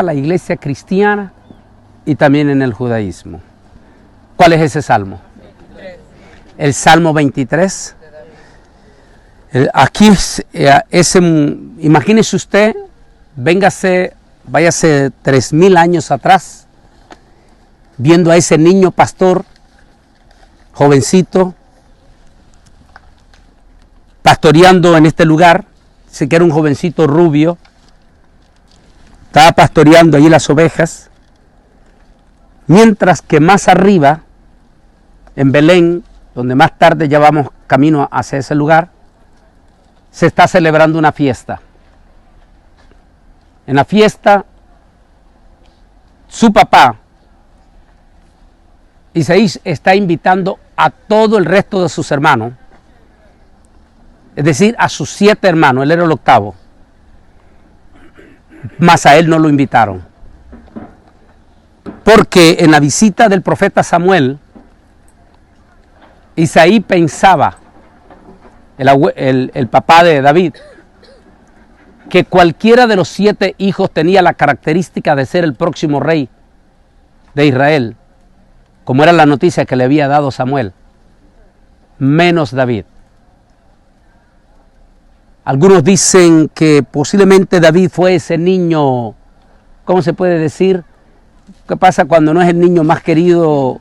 la iglesia cristiana y también en el judaísmo. ¿Cuál es ese salmo? El Salmo 23. Aquí imagínese usted, váyase 3000 años atrás, viendo a ese niño pastor, jovencito, pastoreando en este lugar. Sé que era un jovencito rubio, estaba pastoreando allí las ovejas, mientras que más arriba, en Belén, donde más tarde ya vamos camino hacia ese lugar, se está celebrando una fiesta. En la fiesta, su papá, Isaí, está invitando a todo el resto de sus hermanos, es decir, a sus 7 hermanos, él era el octavo, mas a él no lo invitaron. Porque en la visita del profeta Samuel, Isaí pensaba, el papá de David, que cualquiera de los 7 hijos tenía la característica de ser el próximo rey de Israel, como era la noticia que le había dado Samuel, menos David. Algunos dicen que posiblemente David fue ese niño, ¿cómo se puede decir? ¿Qué pasa cuando no es el niño más querido?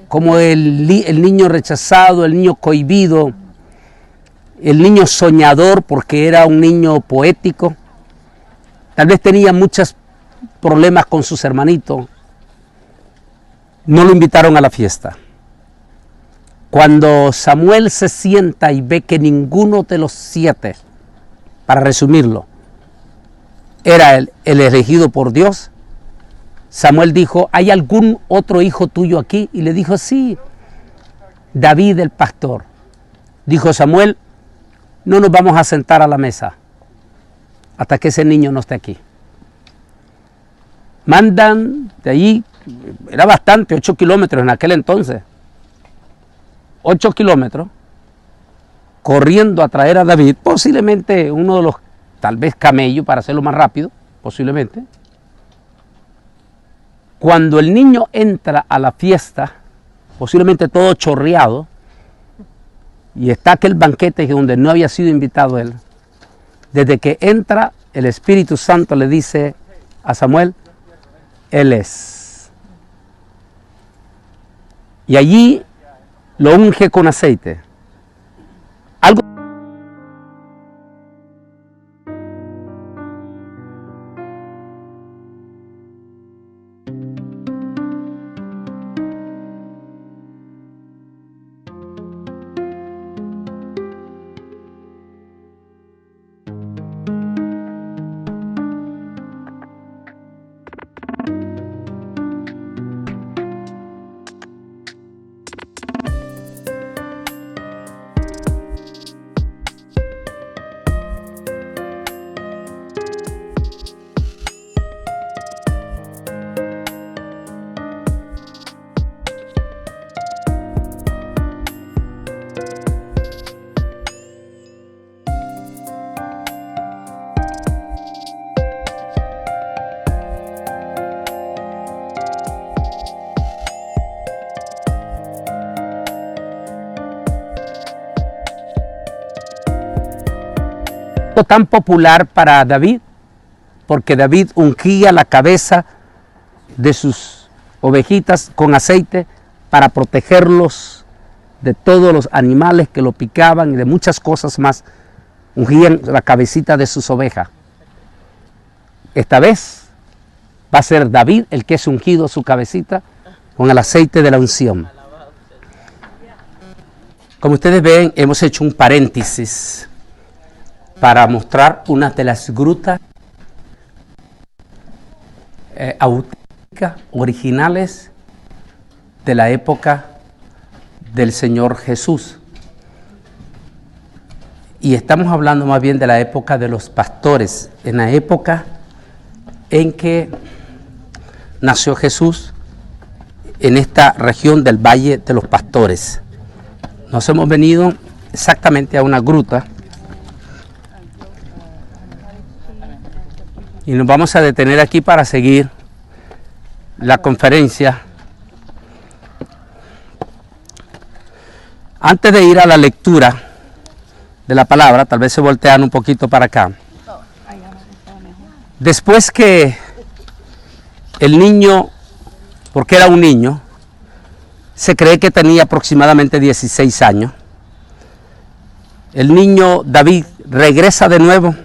Como el niño rechazado, el niño cohibido, el niño soñador, porque era un niño poético. Tal vez tenía muchos problemas con sus hermanitos. No lo invitaron a la fiesta. Cuando Samuel se sienta y ve que ninguno de los 7, para resumirlo, era el elegido por Dios, Samuel dijo: ¿hay algún otro hijo tuyo aquí? Y le dijo: sí, David el pastor. Dijo Samuel: no nos vamos a sentar a la mesa hasta que ese niño no esté aquí. Mandan de allí, era bastante, 8 kilómetros en aquel entonces, 8 kilómetros, corriendo a traer a David, posiblemente uno de los, tal vez camello para hacerlo más rápido, posiblemente. Cuando el niño entra a la fiesta, posiblemente todo chorreado, y está aquel banquete donde no había sido invitado él, desde que entra, el Espíritu Santo le dice a Samuel: él es. Y allí lo unge con aceite. Algo tan popular para David, porque David ungía la cabeza de sus ovejitas con aceite para protegerlos de todos los animales que lo picaban y de muchas cosas más. Ungían la cabecita de sus ovejas. Esta vez va a ser David el que es ungido su cabecita con el aceite de la unción. Como ustedes ven, hemos hecho un paréntesis para mostrar una de las grutas auténticas, originales de la época del Señor Jesús. Y estamos hablando más bien de la época de los pastores, en la época en que nació Jesús, en esta región del Valle de los Pastores. Nos hemos venido exactamente a una gruta Y nos vamos a detener aquí para seguir la conferencia. Antes de ir a la lectura de la palabra, tal vez se voltean un poquito para acá. Después que el niño, porque era un niño, se cree que tenía aproximadamente 16 años, el niño David regresa de nuevo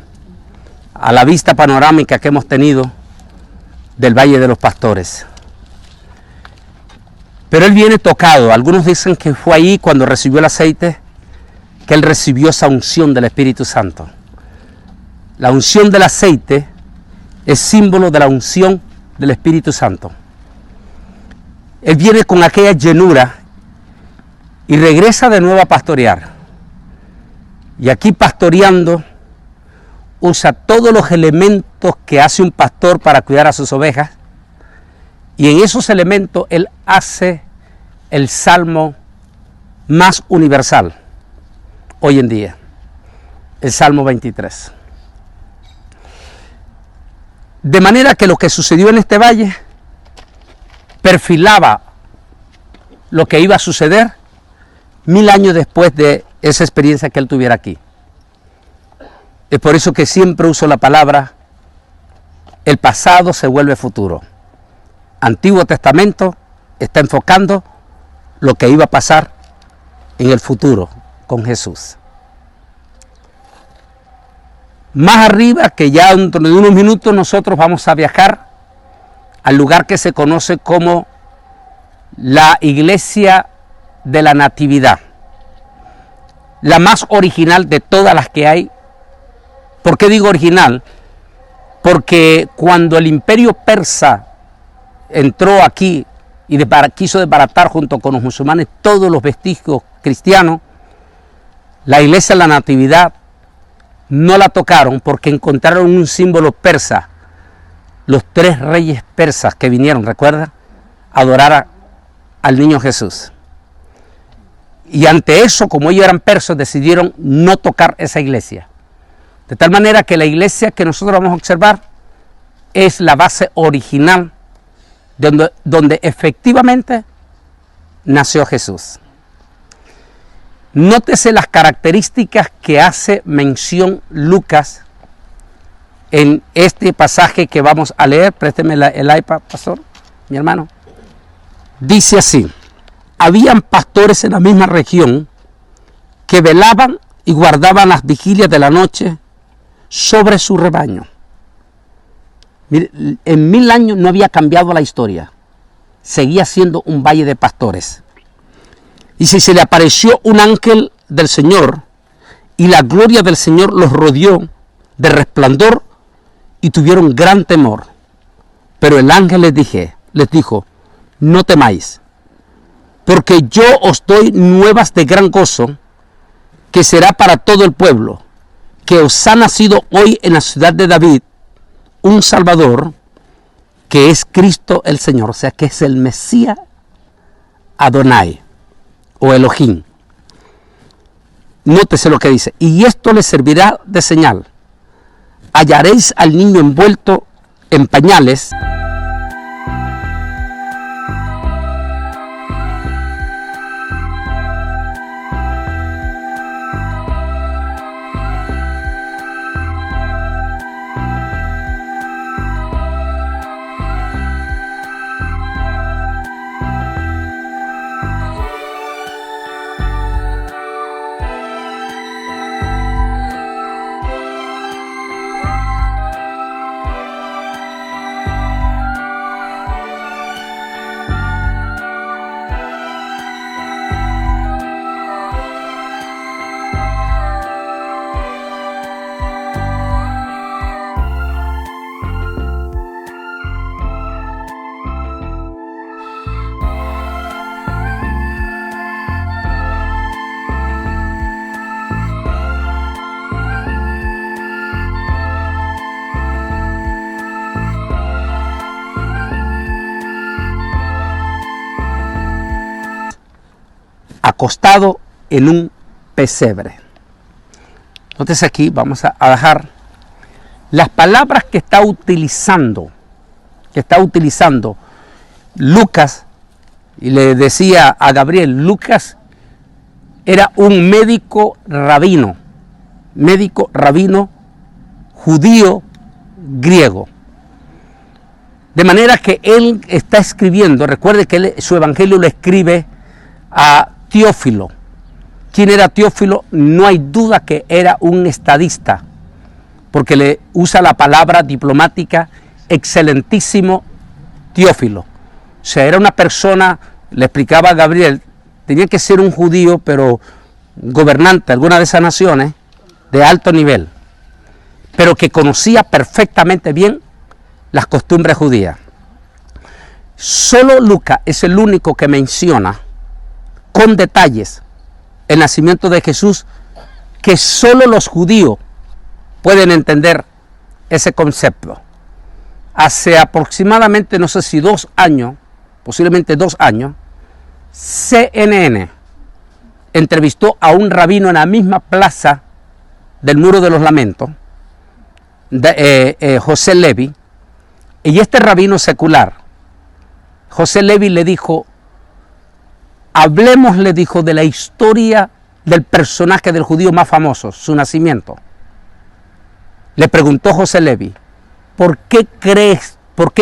a la vista panorámica que hemos tenido del Valle de los Pastores. Pero él viene tocado. Algunos dicen que fue ahí cuando recibió el aceite, que él recibió esa unción del Espíritu Santo. La unción del aceite es símbolo de la unción del Espíritu Santo. Él viene con aquella llenura y regresa de nuevo a pastorear. Y aquí pastoreando usa todos los elementos que hace un pastor para cuidar a sus ovejas. Y en esos elementos él hace el salmo más universal hoy en día, el Salmo 23. De manera que lo que sucedió en este valle perfilaba lo que iba a suceder 1000 años después de esa experiencia que él tuviera aquí. Es por eso que siempre uso la palabra, el pasado se vuelve futuro. Antiguo Testamento está enfocando lo que iba a pasar en el futuro con Jesús. Más arriba, que ya dentro de unos minutos nosotros vamos a viajar al lugar que se conoce como la Iglesia de la Natividad, la más original de todas las que hay. ¿Por qué digo original? Porque cuando el imperio persa entró aquí y quiso desbaratar junto con los musulmanes todos los vestigios cristianos, la Iglesia de la Natividad no la tocaron porque encontraron un símbolo persa. Los 3 reyes persas que vinieron, ¿recuerdan?, a adorar al niño Jesús. Y ante eso, como ellos eran persas, decidieron no tocar esa iglesia. De tal manera que la iglesia que nosotros vamos a observar es la base original donde efectivamente nació Jesús. Nótese las características que hace mención Lucas en este pasaje que vamos a leer. Présteme el iPad, pastor, mi hermano. Dice así: habían pastores en la misma región que velaban y guardaban las vigilias de la noche sobre su rebaño. Mire, en 1000 años no había cambiado la historia. Seguía siendo un valle de pastores. Y si se le apareció un ángel del Señor, y la gloria del Señor los rodeó de resplandor, y tuvieron gran temor. Pero el ángel les dijo, no temáis, porque yo os doy nuevas de gran gozo, que será para todo el pueblo, que os ha nacido hoy en la ciudad de David un Salvador, que es Cristo el Señor, o sea que es el Mesías Adonai o Elohim. Nótese lo que dice: y esto les servirá de señal. Hallaréis al niño envuelto en pañales acostado en un pesebre. Entonces aquí vamos a bajar Las palabras que está utilizando Lucas, y le decía a Gabriel, Lucas era un médico rabino judío griego. De manera que él está escribiendo, recuerde que su evangelio lo escribe a Teófilo. ¿Quién era Teófilo? No hay duda que era un estadista, porque le usa la palabra diplomática excelentísimo Teófilo. O sea, era una persona, le explicaba a Gabriel, tenía que ser un judío, pero gobernante de alguna de esas naciones, de alto nivel, pero que conocía perfectamente bien las costumbres judías. Solo Lucas es el único que menciona con detalles el nacimiento de Jesús, que solo los judíos pueden entender ese concepto. Hace aproximadamente, no sé si 2 años, posiblemente 2 años, CNN entrevistó a un rabino en la misma plaza del Muro de los Lamentos, José Levi, y este rabino secular, José Levi, le dijo, hablemos, le dijo, de la historia del personaje del judío más famoso, su nacimiento. Le preguntó José Levi, ¿por qué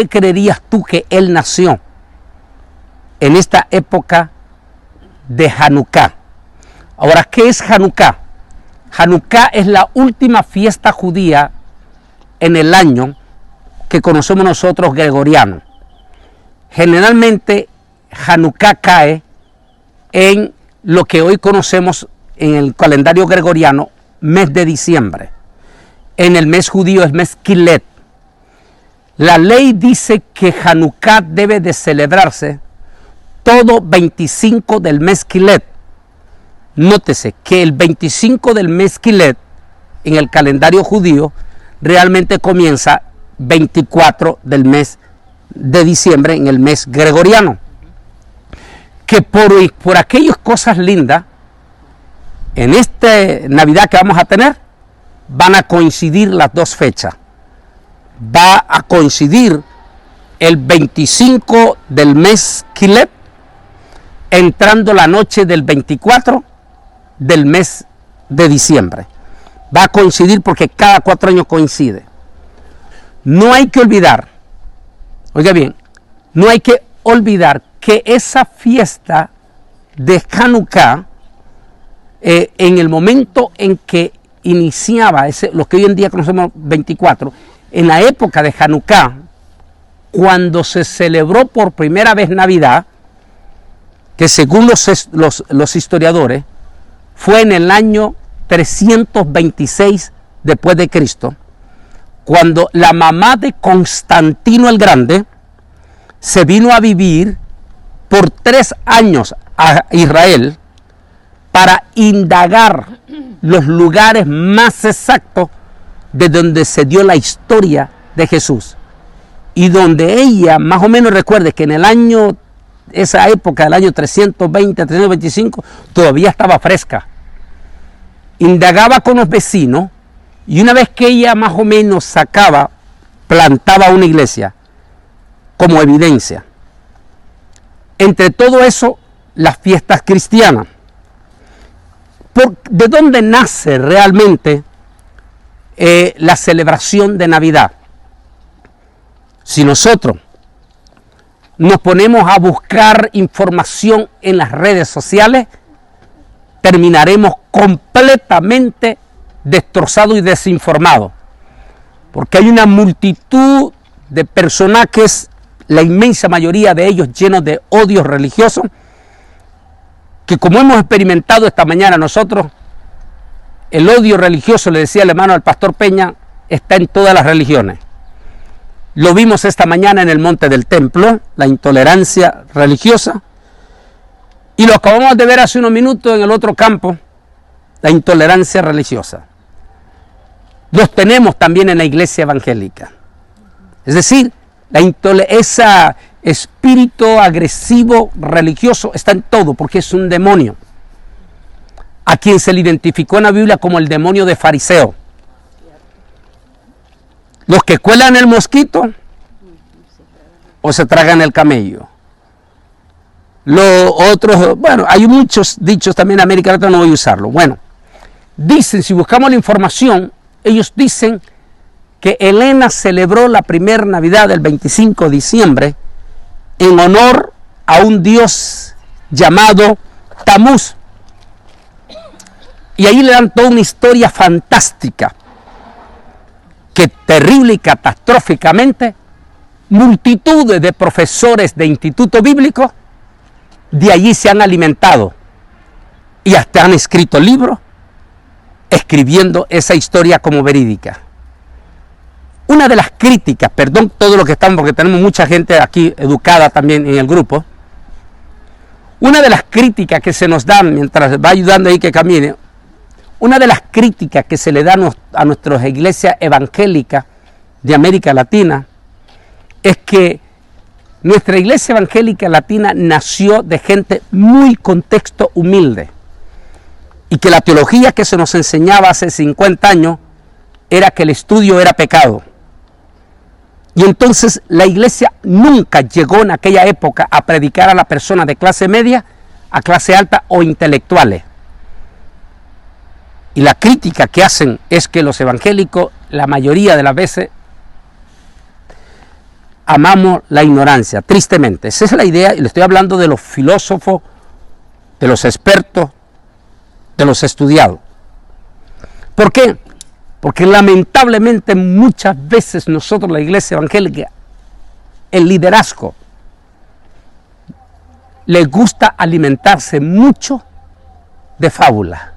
creerías tú que él nació en esta época de Hanukkah? Ahora, ¿qué es Hanukkah? Hanukkah es la última fiesta judía en el año que conocemos nosotros gregoriano. Generalmente Hanukkah cae en lo que hoy conocemos en el calendario gregoriano, mes de diciembre. En el mes judío es mes Kilet. La ley dice que Hanukkah debe de celebrarse todo 25 del mes Kilet. Nótese que el 25 del mes Kilet en el calendario judío realmente comienza 24 del mes de diciembre en el mes gregoriano. Que por aquellas cosas lindas, en esta Navidad que vamos a tener, van a coincidir las dos fechas. Va a coincidir el 25 del mes Kilet, entrando la noche del 24 del mes de diciembre. Va a coincidir porque cada 4 años coincide. No hay que olvidar, oiga bien, no hay que olvidar que esa fiesta de Hanukkah, en el momento en que iniciaba lo que hoy en día conocemos 24, en la época de Hanukkah, cuando se celebró por primera vez Navidad, que según los historiadores, fue en el año 326 después de Cristo, cuando la mamá de Constantino el Grande se vino a vivir por 3 años a Israel para indagar los lugares más exactos de donde se dio la historia de Jesús. Y donde ella, más o menos, recuerde que en el año, esa época del año 320, 325, todavía estaba fresca. Indagaba con los vecinos y una vez que ella más o menos plantaba una iglesia como evidencia. Entre todo eso, las fiestas cristianas. ¿De dónde nace realmente la celebración de Navidad? Si nosotros nos ponemos a buscar información en las redes sociales, terminaremos completamente destrozados y desinformados. Porque hay una multitud de personajes, la inmensa mayoría de ellos llenos de odio religioso, que como hemos experimentado esta mañana nosotros, el odio religioso, le decía el hermano al pastor Peña, está en todas las religiones. Lo vimos esta mañana en el Monte del Templo, la intolerancia religiosa, y lo acabamos de ver hace unos minutos en el otro campo, la intolerancia religiosa. Los tenemos también en la iglesia evangélica. Es decir, ese espíritu agresivo religioso está en todo, porque es un demonio, a quien se le identificó en la Biblia como el demonio de fariseo. los que cuelan el mosquito o se tragan el camello. Los otros, bueno, hay muchos dichos también en América Latina, no voy a usarlo. Bueno, dicen, si buscamos la información, ellos dicen que Helena celebró la primera Navidad del 25 de diciembre en honor a un dios llamado Tamuz. Y ahí le dan toda una historia fantástica, que terrible y catastróficamente, multitudes de profesores de instituto bíblico de allí se han alimentado y hasta han escrito libros escribiendo esa historia como verídica. Una de las críticas, perdón todo lo que estamos, porque tenemos mucha gente aquí educada también en el grupo, una de las críticas que se nos dan mientras va ayudando ahí que camine, una de las críticas que se le dan a nuestras iglesias evangélicas de América Latina es que nuestra iglesia evangélica latina nació de gente muy contexto humilde y que la teología que se nos enseñaba hace 50 años era que el estudio era pecado. Y entonces la iglesia nunca llegó en aquella época a predicar a las personas de clase media, a clase alta o intelectuales. Y la crítica que hacen es que los evangélicos, la mayoría de las veces, amamos la ignorancia, tristemente. Esa es la idea, y le estoy hablando de los filósofos, de los expertos, de los estudiados. ¿Por qué? Porque lamentablemente muchas veces nosotros, la iglesia evangélica, el liderazgo, les gusta alimentarse mucho de fábula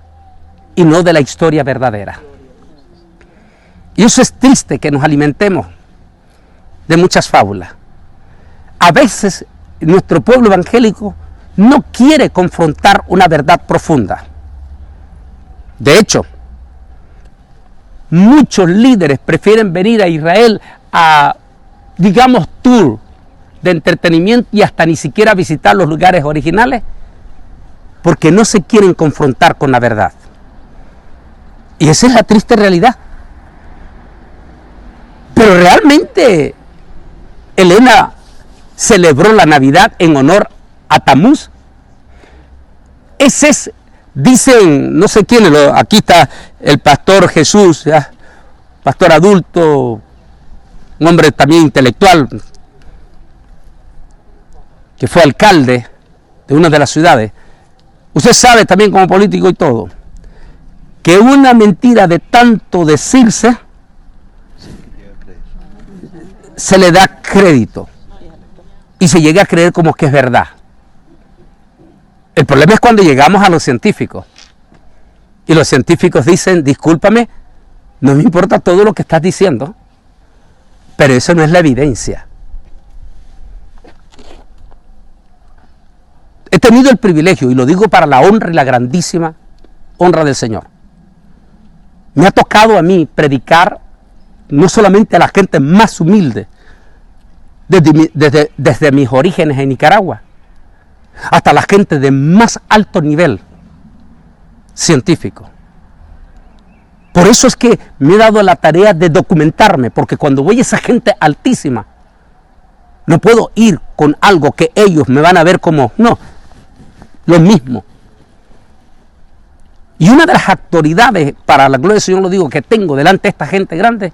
y no de la historia verdadera. Y eso es triste, que nos alimentemos de muchas fábulas. A veces nuestro pueblo evangélico no quiere confrontar una verdad profunda. De hecho, muchos líderes prefieren venir a Israel a, digamos, tour de entretenimiento y hasta ni siquiera visitar los lugares originales porque no se quieren confrontar con la verdad. Y esa es la triste realidad. Pero realmente Helena celebró la Navidad en honor a Tamuz. Ese es, dicen, no sé quién, aquí está el pastor Jesús, ¿ya? Pastor adulto, un hombre también intelectual, que fue alcalde de una de las ciudades. Usted sabe también como político y todo, que una mentira de tanto decirse se le da crédito y se llega a creer como que es verdad. El problema es cuando llegamos a los científicos y los científicos dicen, discúlpame, no me importa todo lo que estás diciendo, pero eso no es la evidencia. He tenido el privilegio, y lo digo para la honra y la grandísima honra del Señor, me ha tocado a mí predicar no solamente a la gente más humilde, desde mis orígenes en Nicaragua, hasta la gente de más alto nivel científico. Por eso es que me he dado la tarea de documentarme, porque cuando voy a esa gente altísima, no puedo ir con algo que ellos me van a ver como, no, lo mismo. Y una de las autoridades, para la gloria del Señor lo digo, que tengo delante de esta gente grande,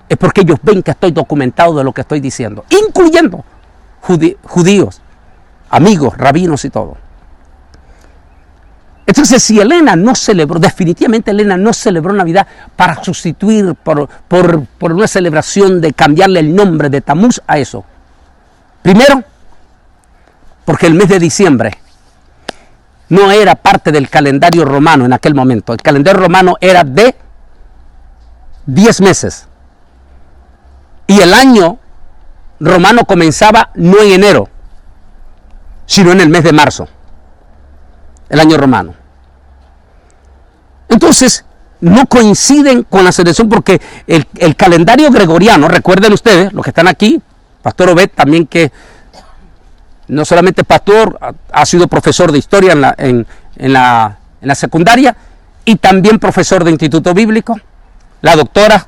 es porque ellos ven que estoy documentado de lo que estoy diciendo, incluyendo judíos, amigos, rabinos y todo. Entonces, si Helena no celebró, definitivamente Helena no celebró Navidad para sustituir por una celebración de cambiarle el nombre de Tamuz a eso. Primero, porque el mes de diciembre no era parte del calendario romano en aquel momento. El calendario romano era de 10 meses. Y el año romano comenzaba no en enero, sino en el mes de marzo. El año romano. Entonces, no coinciden con la celebración porque el calendario gregoriano, recuerden ustedes, los que están aquí, Pastor Obed también, que no solamente pastor, ha sido profesor de historia en la secundaria y también profesor de instituto bíblico. La doctora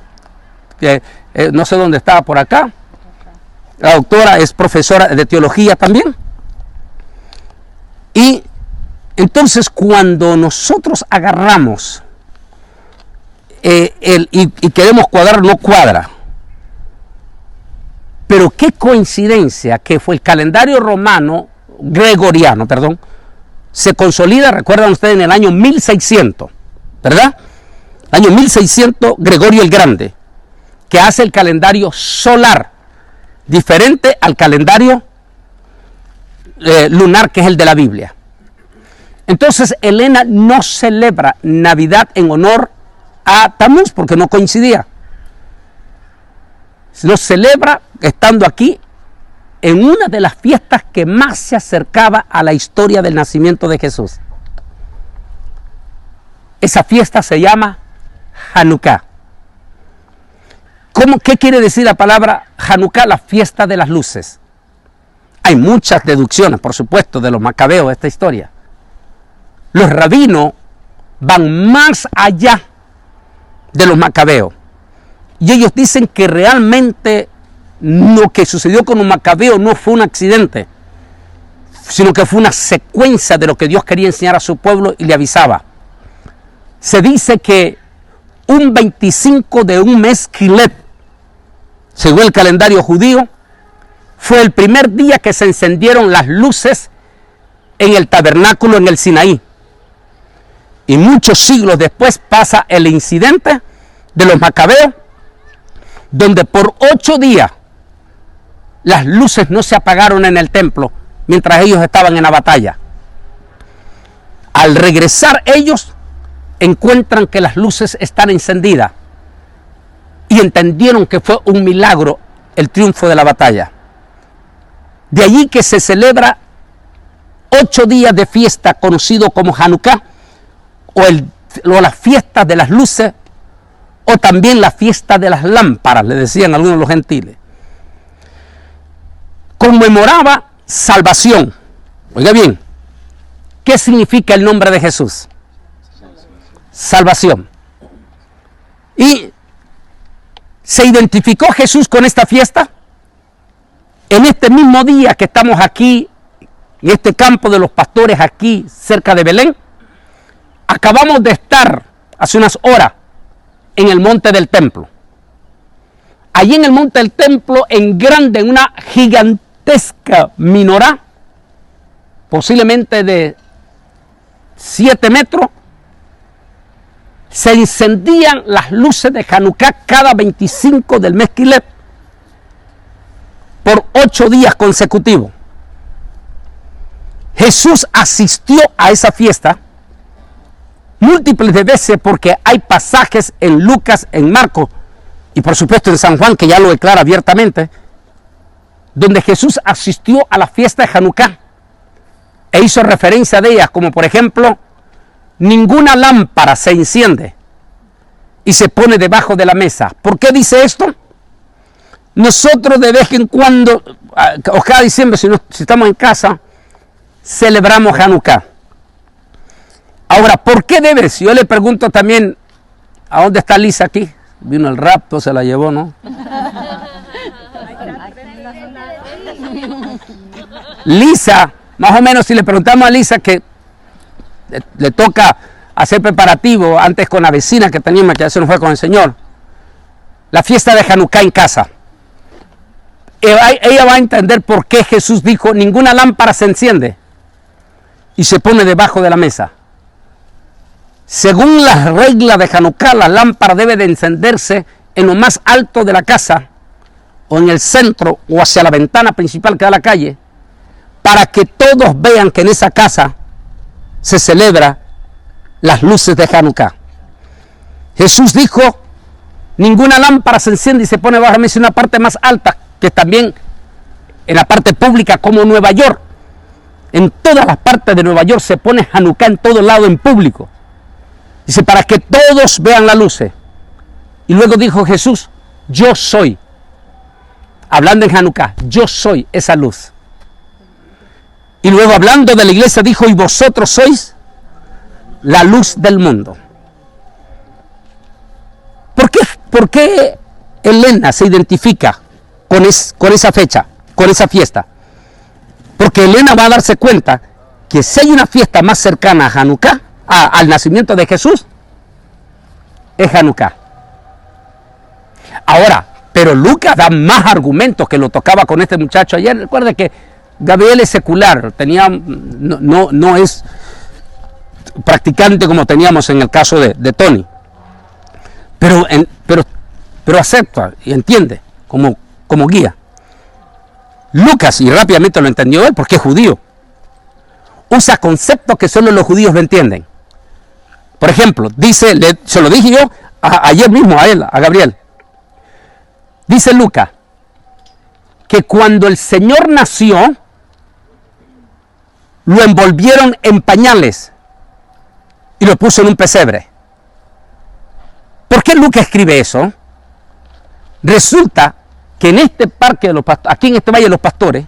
no sé dónde estaba, por acá. La doctora es profesora de teología también. Y entonces cuando nosotros agarramos y queremos cuadrar, no cuadra. Pero qué coincidencia que fue el calendario gregoriano, se consolida, recuerdan ustedes, en el año 1600, ¿verdad? Año 1600, Gregorio el Grande, que hace el calendario solar, diferente al calendario lunar, que es el de la Biblia. Entonces, Elena no celebra Navidad en honor a Tamuz, porque no coincidía. Lo celebra estando aquí en una de las fiestas que más se acercaba a la historia del nacimiento de Jesús. Esa fiesta se llama Hanukkah. ¿Qué quiere decir la palabra Hanukkah? La fiesta de las luces. Hay muchas deducciones, por supuesto, de los macabeos de esta historia. Los rabinos van más allá de los macabeos. Y ellos dicen que realmente lo que sucedió con los macabeos no fue un accidente, sino que fue una secuencia de lo que Dios quería enseñar a su pueblo y le avisaba. Se dice que un 25 de un mes Kislev, según el calendario judío, fue el primer día que se encendieron las luces en el tabernáculo en el Sinaí. Y muchos siglos después pasa el incidente de los macabeos, donde por 8 días las luces no se apagaron en el templo mientras ellos estaban en la batalla. Al regresar ellos encuentran que las luces están encendidas y entendieron que fue un milagro el triunfo de la batalla. De allí que se celebra 8 días de fiesta conocido como Hanukkah, o la fiesta de las luces, o también la fiesta de las lámparas, le decían algunos de los gentiles. Conmemoraba salvación. Oiga bien, ¿qué significa el nombre de Jesús? Salvación. Y se identificó Jesús con esta fiesta en este mismo día que estamos aquí, en este campo de los pastores, aquí cerca de Belén. Acabamos de estar hace unas horas en el monte del templo. Allí en el monte del templo, en grande, en una gigantesca menorá, posiblemente de 7 metros, se encendían las luces de Hanukkah cada 25 del mes Kislev por 8 días consecutivos. Jesús asistió a esa fiesta múltiples de veces, porque hay pasajes en Lucas, en Marcos y por supuesto en San Juan, que ya lo declara abiertamente, donde Jesús asistió a la fiesta de Hanukkah e hizo referencia de ellas, como por ejemplo, ninguna lámpara se enciende y se pone debajo de la mesa. ¿Por qué dice esto? Nosotros de vez en cuando, o cada diciembre, si estamos en casa, celebramos Hanukkah. Ahora, ¿por qué debe? Si yo le pregunto también, ¿a dónde está Lisa aquí? Vino el rapto, se la llevó, ¿no? Lisa, más o menos, si le preguntamos a Lisa que le toca hacer preparativo antes con la vecina que teníamos, que ya se nos fue con el Señor, la fiesta de Hanukkah en casa. Ella va a entender por qué Jesús dijo, ninguna lámpara se enciende y se pone debajo de la mesa. Según las reglas de Hanukkah, la lámpara debe de encenderse en lo más alto de la casa, o en el centro, o hacia la ventana principal que da a la calle, para que todos vean que en esa casa se celebra las luces de Hanukkah. Jesús dijo, ninguna lámpara se enciende y se pone bajo la mesa, en una parte más alta, que también en la parte pública como Nueva York. En todas las partes de Nueva York se pone Hanukkah en todo lado en público. Dice, para que todos vean las luces. Y luego dijo Jesús, yo soy. Hablando en Hanukkah, yo soy esa luz. Y luego hablando de la iglesia dijo, y vosotros sois la luz del mundo. ¿Por qué Elena se identifica con esa fecha, con esa fiesta? Porque Elena va a darse cuenta que si hay una fiesta más cercana a Hanukkah, al nacimiento de Jesús, es Hanukkah. Ahora, pero Lucas da más argumentos que lo tocaba con este muchacho ayer. Recuerde que Gabriel es secular, no es practicante como teníamos en el caso de Tony. Pero acepta y entiende como guía. Lucas, y rápidamente lo entendió él porque es judío, usa conceptos que solo los judíos lo entienden. Por ejemplo, dice, se lo dije yo ayer mismo a él, a Gabriel. Dice Lucas que cuando el Señor nació, lo envolvieron en pañales y lo puso en un pesebre. ¿Por qué Lucas escribe eso? Resulta que en este parque de los pastores, aquí en este Valle de los Pastores,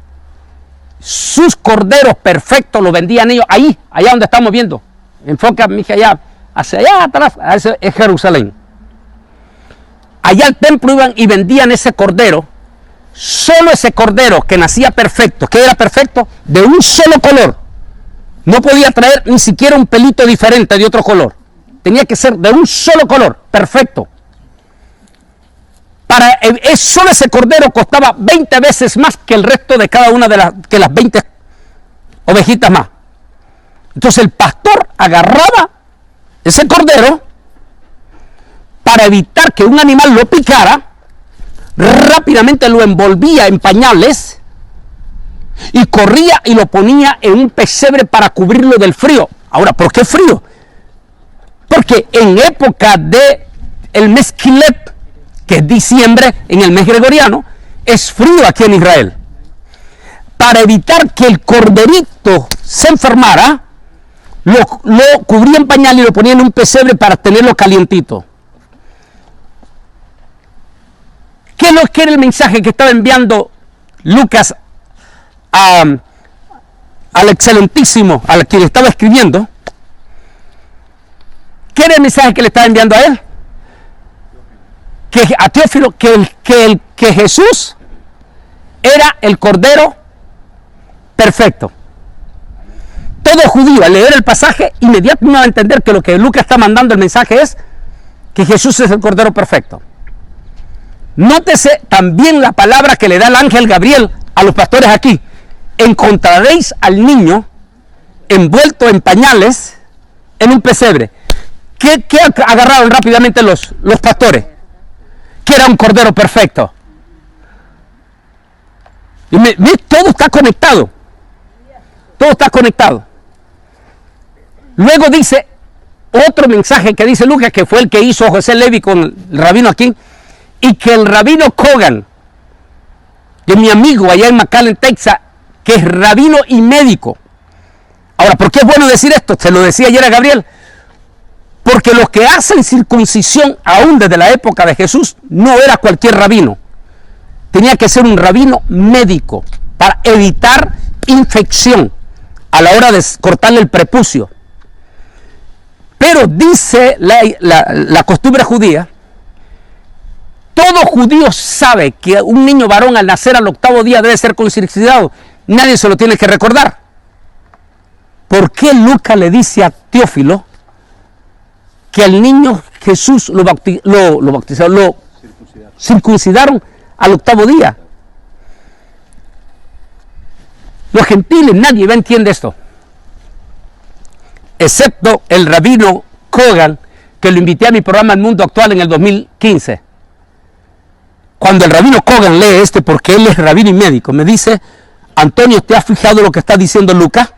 sus corderos perfectos los vendían ellos allá donde estamos viendo. Enfoca, mija, allá, hacia allá atrás, ese es Jerusalén. Allá al templo iban y vendían ese cordero, solo ese cordero que nacía perfecto, que era perfecto, de un solo color. No podía traer ni siquiera un pelito diferente de otro color. Tenía que ser de un solo color, perfecto. Solo ese cordero costaba 20 veces más que el resto de cada una de las 20 ovejitas más. Entonces el pastor agarraba ese cordero para evitar que un animal lo picara, rápidamente lo envolvía en pañales y corría y lo ponía en un pesebre para cubrirlo del frío. Ahora, ¿por qué frío? Porque en época de el mes Kislev, que es diciembre en el mes gregoriano, es frío aquí en Israel. Para evitar que el corderito se enfermara, lo cubría en pañal y lo ponía en un pesebre para tenerlo calientito. ¿Qué es lo que era el mensaje que estaba enviando Lucas al excelentísimo, al que le estaba escribiendo? ¿Qué era el mensaje que le estaba enviando a él? A Teófilo, que Jesús era el Cordero perfecto. Todo judío al leer el pasaje inmediatamente va a entender que lo que Lucas está mandando el mensaje es que Jesús es el Cordero perfecto. Nótese también la palabra que le da el ángel Gabriel a los pastores aquí. Encontraréis al niño envuelto en pañales en un pesebre. ¿Qué agarraron rápidamente los pastores? Que era un cordero perfecto. Y todo está conectado. Todo está conectado. Luego dice otro mensaje que dice Lucas, que fue el que hizo José Levi con el rabino aquí, y que el rabino Kogan, de mi amigo allá en McAllen, Texas, que es rabino y médico. Ahora, ¿por qué es bueno decir esto? Se lo decía ayer a Gabriel. Porque los que hacen circuncisión aún desde la época de Jesús no era cualquier rabino. Tenía que ser un rabino médico para evitar infección a la hora de cortarle el prepucio. Pero dice la costumbre judía, todo judío sabe que un niño varón al nacer al 8º día debe ser circuncidado. Nadie se lo tiene que recordar. ¿Por qué Lucas le dice a Teófilo que al niño Jesús lo circuncidaron al 8º día? Los gentiles, nadie va a entender esto, excepto el rabino Kogan, que lo invité a mi programa El Mundo Actual en el 2015. Cuando el rabino Kogan lee porque él es rabino y médico, me dice: Antonio, ¿te has fijado lo que está diciendo Lucas?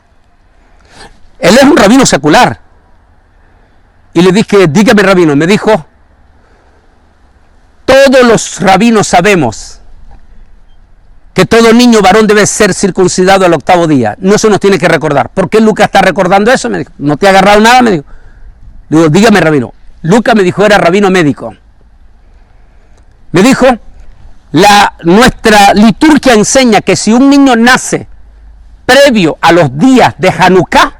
Él es un rabino secular. Y le dije: dígame, rabino. Me dijo: todos los rabinos sabemos que todo niño varón debe ser circuncidado al 8º día. No se nos tiene que recordar. ¿Por qué Lucas está recordando eso? Me dijo: ¿no te ha agarrado nada? Me dijo. Digo: dígame, rabino. Lucas me dijo, era rabino médico. Me dijo: nuestra liturgia enseña que si un niño nace previo a los días de Hanukkah,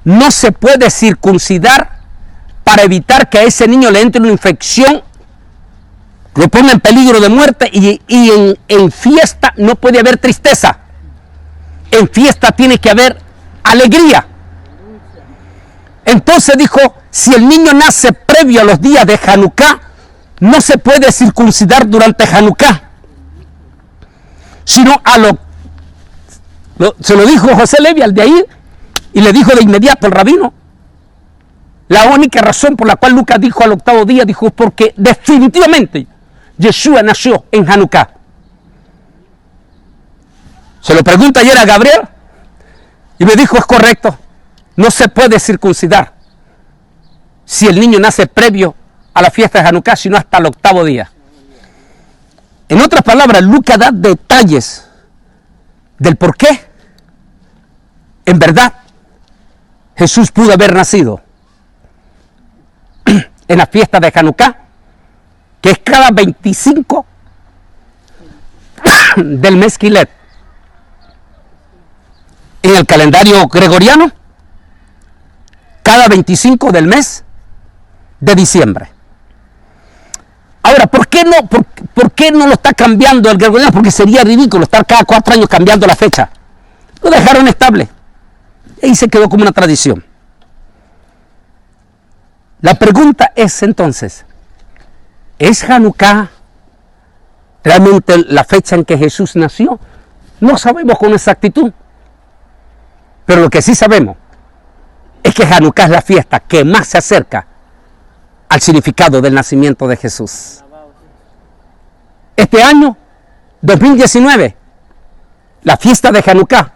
no se puede circuncidar para evitar que a ese niño le entre una infección lo pone en peligro de muerte, y en fiesta no puede haber tristeza. En fiesta tiene que haber alegría. Entonces dijo, si el niño nace previo a los días de Hanukkah, no se puede circuncidar durante Hanukkah, sino se lo dijo José Levi al de ahí, y le dijo de inmediato el rabino. La única razón por la cual Lucas dijo al octavo día, dijo porque definitivamente Yeshua nació en Hanukkah. Se lo pregunta ayer a Gabriel y me dijo, es correcto, no se puede circuncidar si el niño nace previo a la fiesta de Hanukkah, sino hasta el octavo día. En otras palabras, Lucas da detalles del por qué en verdad Jesús pudo haber nacido en la fiesta de Hanukkah, que es cada 25 del mes Quilet. En el calendario gregoriano, cada 25 del mes de diciembre. Ahora, ¿por qué no lo está cambiando el gregoriano? Porque sería ridículo estar cada 4 años cambiando la fecha. Lo dejaron estable. Y ahí se quedó como una tradición. La pregunta es entonces, ¿es Hanukkah realmente la fecha en que Jesús nació? No sabemos con exactitud. Pero lo que sí sabemos es que Hanukkah es la fiesta que más se acerca al significado del nacimiento de Jesús. Este año, 2019, la fiesta de Hanukkah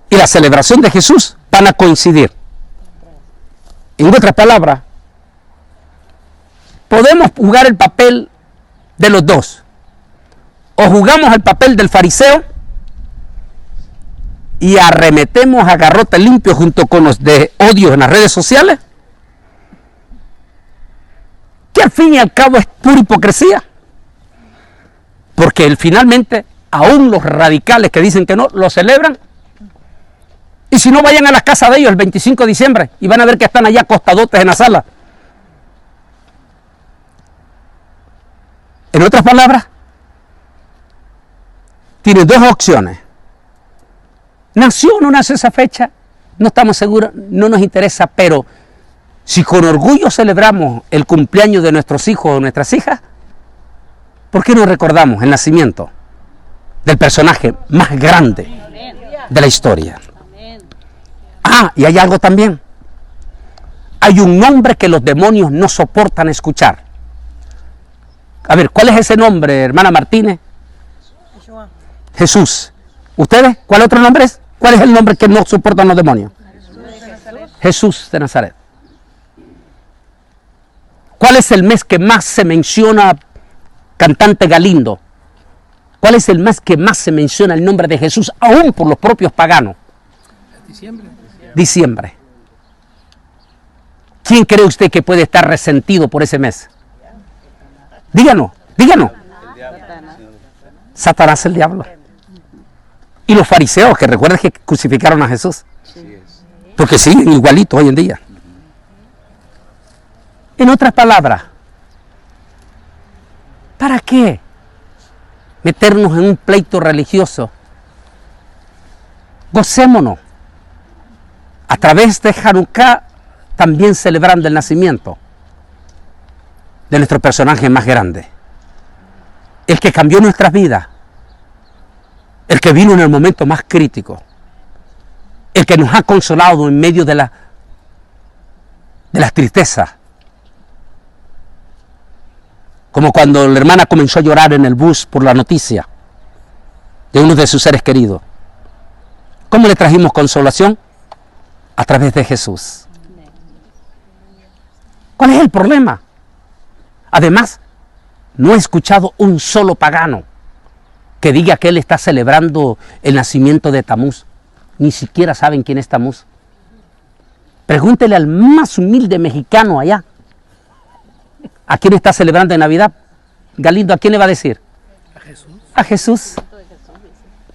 y la celebración de Jesús van a coincidir. En otras palabras, podemos jugar el papel de los dos. O jugamos el papel del fariseo y arremetemos a garrote limpio junto con los de odio en las redes sociales, que al fin y al cabo es pura hipocresía, porque finalmente aún los radicales que dicen que no, lo celebran. Y si no, vayan a las casas de ellos el 25 de diciembre y van a ver que están allá acostadotes en la sala. En otras palabras, tiene dos opciones. ¿Nació o no nació esa fecha? No estamos seguros, no nos interesa, pero si con orgullo celebramos el cumpleaños de nuestros hijos o nuestras hijas, ¿por qué no recordamos el nacimiento del personaje más grande de la historia? Ah, y hay algo también. Hay un nombre que los demonios no soportan escuchar. A ver, ¿cuál es ese nombre, hermana Martínez? Jesús. ¿Ustedes? ¿Cuál otro nombre es? ¿Cuál es el nombre que no soportan los demonios? Jesús de Nazaret. ¿Cuál es el mes que más se menciona, cantante Galindo? ¿Cuál es el mes que más se menciona el nombre de Jesús, aún por los propios paganos? Diciembre. ¿Quién cree usted que puede estar resentido por ese mes? Díganos, díganos. Satanás, el diablo. Y los fariseos, que recuerden que crucificaron a Jesús. Porque siguen igualitos hoy en día. En otras palabras, ¿para qué meternos en un pleito religioso? Gocémonos. A través de Hanukkah, también celebrando el nacimiento de nuestro personaje más grande. El que cambió nuestras vidas. El que vino en el momento más crítico. El que nos ha consolado en medio de las tristezas. Como cuando la hermana comenzó a llorar en el bus por la noticia de uno de sus seres queridos. ¿Cómo le trajimos consolación? A través de Jesús. ¿Cuál es el problema? Además, no he escuchado un solo pagano que diga que él está celebrando el nacimiento de Tamuz. Ni siquiera saben quién es Tamuz. Pregúntele al más humilde mexicano allá. ¿A quién está celebrando en Navidad? Galindo, ¿a quién le va a decir? A Jesús. A Jesús.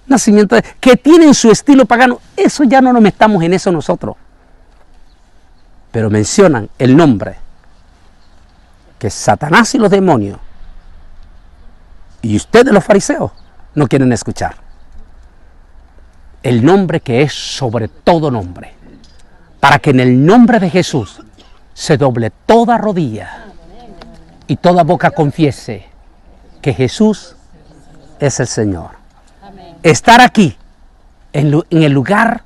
Nacimiento que tienen su estilo pagano. Eso ya no nos metamos en eso nosotros. Pero mencionan el nombre que Satanás y los demonios Y ustedes los fariseos no quieren escuchar. El nombre que es sobre todo nombre. Para que en el nombre de Jesús se doble toda rodilla y toda boca confiese que Jesús es el Señor. Estar aquí, en el lugar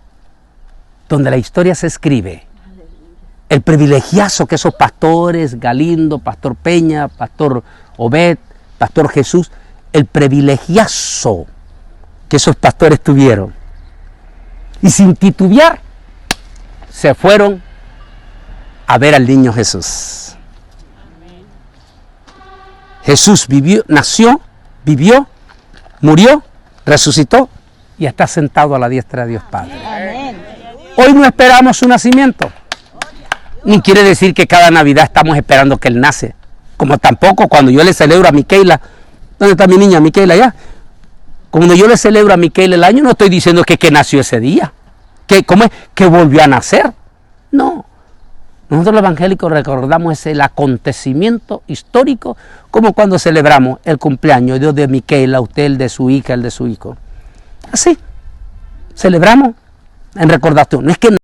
donde la historia se escribe, el privilegiazo que esos pastores, Galindo, Pastor Peña, Pastor Obed, Pastor Jesús, el privilegiazo que esos pastores tuvieron. Y sin titubear, se fueron a ver al niño Jesús. Jesús vivió, nació, vivió, murió, resucitó y está sentado a la diestra de Dios Padre. Hoy no esperamos su nacimiento. Ni quiere decir que cada Navidad estamos esperando que Él nace. Como tampoco cuando yo le celebro a Micaela. ¿Dónde está mi niña Micaela ya? Cuando yo le celebro a Micaela el año, no estoy diciendo que nació ese día. ¿Cómo es? Que volvió a nacer. No. Nosotros los evangélicos recordamos el acontecimiento histórico, como cuando celebramos el cumpleaños, Dios de Micaela, usted el de su hija, el de su hijo. Así. Celebramos en recordación. No es que